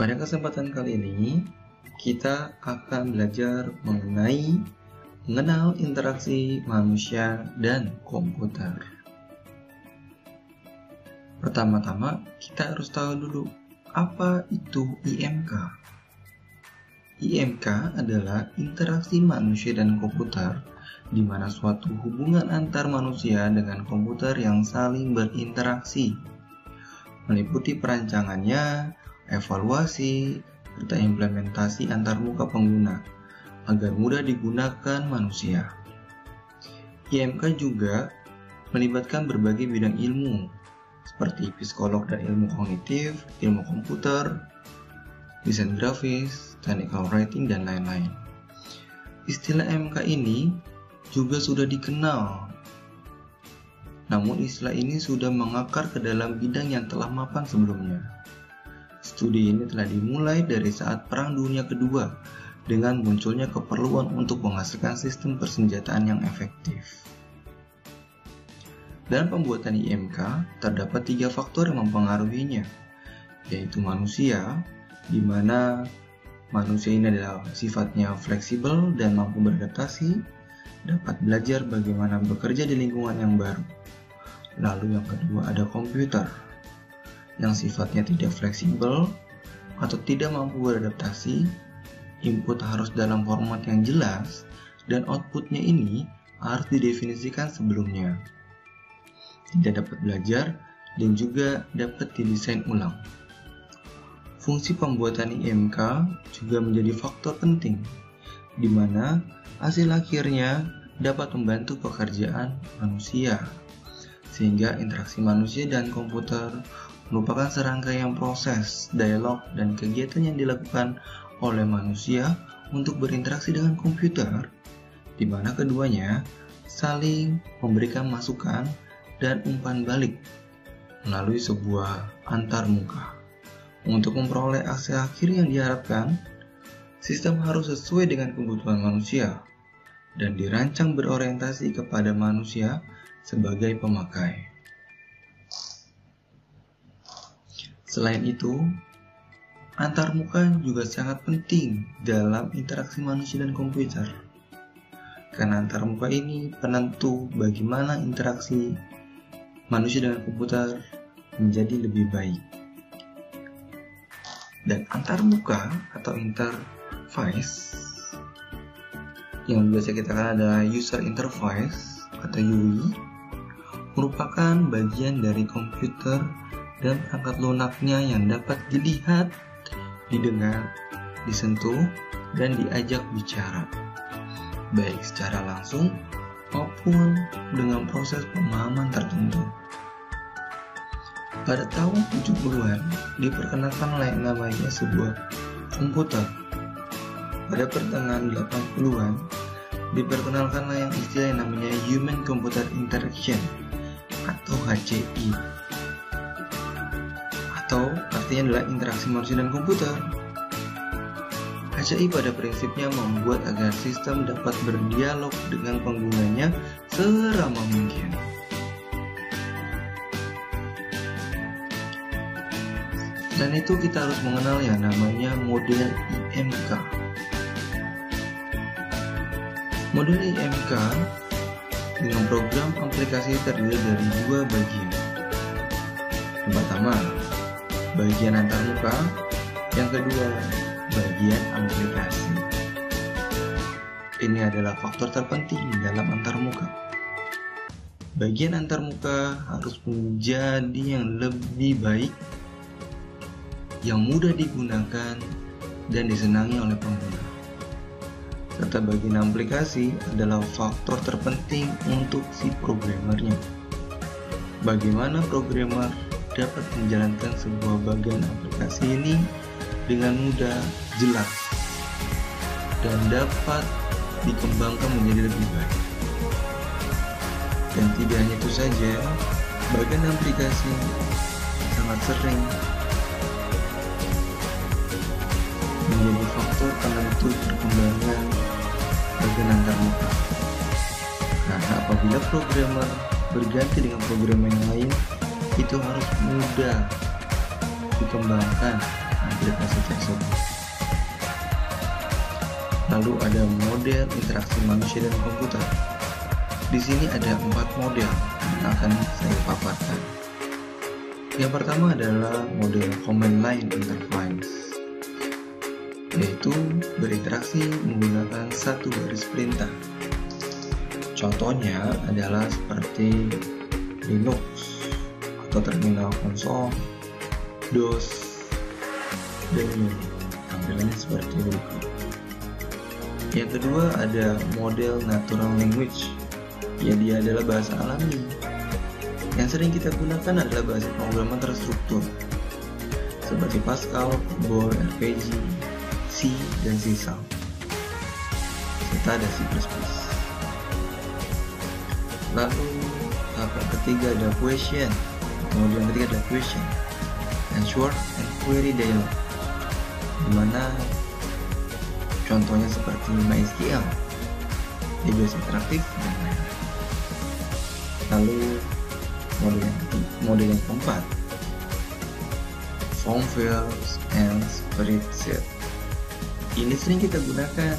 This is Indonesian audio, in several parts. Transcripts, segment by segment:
Pada kesempatan kali ini, kita akan belajar mengenal interaksi manusia dan komputer. Pertama-tama, kita harus tahu dulu apa itu IMK. IMK adalah interaksi manusia dan komputer, di mana suatu hubungan antar manusia dengan komputer yang saling berinteraksi, meliputi perancangannya, evaluasi, serta implementasi antarmuka pengguna agar mudah digunakan manusia. IMK juga melibatkan berbagai bidang ilmu seperti psikolog dan ilmu kognitif, ilmu komputer, desain grafis, technical writing, dan lain-lain. Istilah IMK ini juga sudah dikenal, namun istilah ini sudah mengakar ke dalam bidang yang telah mapan sebelumnya. Studi ini telah dimulai dari saat Perang Dunia Kedua dengan munculnya keperluan untuk menghasilkan sistem persenjataan yang efektif. Dalam pembuatan IMK, terdapat 3 faktor yang mempengaruhinya, yaitu manusia, di mana manusia ini adalah sifatnya fleksibel dan mampu beradaptasi, dapat belajar bagaimana bekerja di lingkungan yang baru. Lalu yang kedua ada komputer, yang sifatnya tidak fleksibel atau tidak mampu beradaptasi. Input harus dalam format yang jelas dan outputnya ini harus didefinisikan sebelumnya. Tidak dapat belajar dan juga dapat didesain ulang. Fungsi pembuatan IMK juga menjadi faktor penting, di mana hasil akhirnya dapat membantu pekerjaan manusia, sehingga interaksi manusia dan komputer merupakan serangkaian proses, dialog, dan kegiatan yang dilakukan oleh manusia untuk berinteraksi dengan komputer, di mana keduanya saling memberikan masukan dan umpan balik melalui sebuah antarmuka. Untuk memperoleh hasil akhir yang diharapkan, sistem harus sesuai dengan kebutuhan manusia dan dirancang berorientasi kepada manusia sebagai pemakai. Selain itu, antarmuka juga sangat penting dalam interaksi manusia dan komputer, karena antarmuka ini penentu bagaimana interaksi manusia dengan komputer menjadi lebih baik. Dan antarmuka atau interface yang biasa kita kenal adalah user interface atau UI, merupakan bagian dari komputer dan perangkat lunaknya yang dapat dilihat, didengar, disentuh, dan diajak bicara, baik secara langsung maupun dengan proses pemahaman tertentu. Pada tahun 70-an diperkenalkan namanya sebuah komputer. Pada pertengahan 80-an diperkenalkanlah yang istilah yang namanya Human Computer Interaction atau HCI, atau artinya adalah interaksi manusia dan komputer. HCI pada prinsipnya membuat agar sistem dapat berdialog dengan penggunanya seramah mungkin. Dan itu kita harus mengenal yang namanya model IMK. Model IMK dengan program aplikasi terdiri dari 2 bagian. Yang pertama, bagian antarmuka. Yang kedua, bagian aplikasi. Ini adalah faktor terpenting dalam antarmuka. Bagian antarmuka harus menjadi yang lebih baik, yang mudah digunakan dan disenangi oleh pengguna. Serta bagian aplikasi adalah faktor terpenting untuk si programmernya. Bagaimana programmer dapat menjalankan sebuah bagian aplikasi ini dengan mudah, jelas, dan dapat dikembangkan menjadi lebih baik. Dan tidak hanya itu saja, bagian aplikasi sangat sering menjadi faktor penentu perkembangan bagian antarmuka. Karena apabila programmer berganti dengan programmer yang lain, itu harus mudah dikembangkan aplikasi tersebut. Lalu ada model interaksi manusia dan komputer. Di sini ada 4 model yang akan saya paparkan. Yang pertama adalah model command line interface, yaitu berinteraksi menggunakan satu garis perintah. Contohnya adalah seperti Linux atau terminal konsol, DOS, dan Unix. Tampilannya seperti itu. Yang kedua ada model natural language, ya dia adalah bahasa alami. Yang sering kita gunakan adalah bahasa pemrograman terstruktur seperti Pascal, COBOL, RPG, C, dan C#, serta ada C++. Lalu tahap yang ketiga ada question, kemudian yang ketiga ada question, answer, and query dialog, dimana contohnya seperti MySQL, DBS interaktif, dan lain. Lalu model yang keempat, form fields and spreadsheet. Ini sering kita gunakan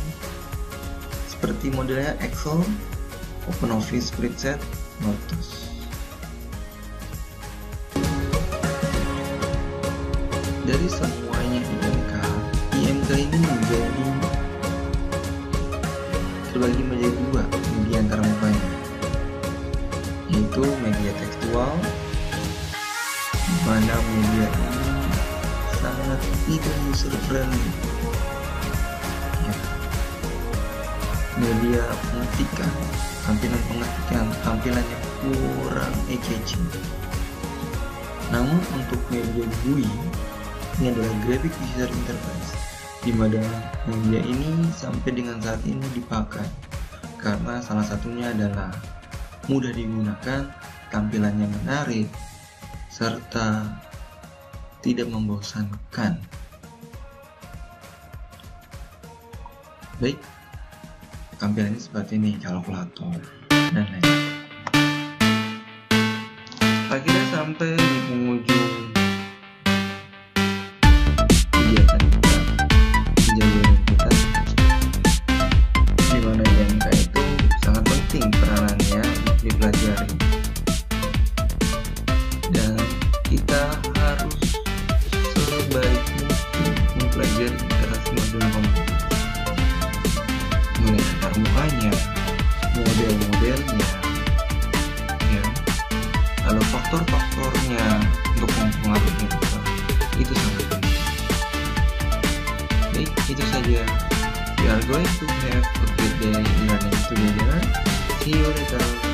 seperti modelnya Excel, OpenOffice Spreadsheet, Lotus. Dari semuanya IMK ini terbagi menjadi dua di antara mukanya, yaitu media tekstual, di mana media ini sangat tidak user friendly. Media pengetikan, tampilannya kurang eye-catching. Namun untuk media GUI, ini adalah Graphic User Interface, di mana media ini sampai dengan saat ini dipakai karena salah satunya adalah mudah digunakan, tampilannya menarik, serta tidak membosankan. Baik, tampilannya seperti ini, kalkulator dan lain-lain. Akhirnya sampai di penghujung kegiatan kita, kejadian kita, di mana IMK itu sangat penting peranannya dipelajari, dan kita harus sebaik mungkin mempelajari interaksi model komputer, mulai antar mukanya, model-modelnya, ya, lalu faktor-faktornya untuk mempengaruhi itu sangat penting. Baik, itu saja. We are going to have a good day learning together. See you later.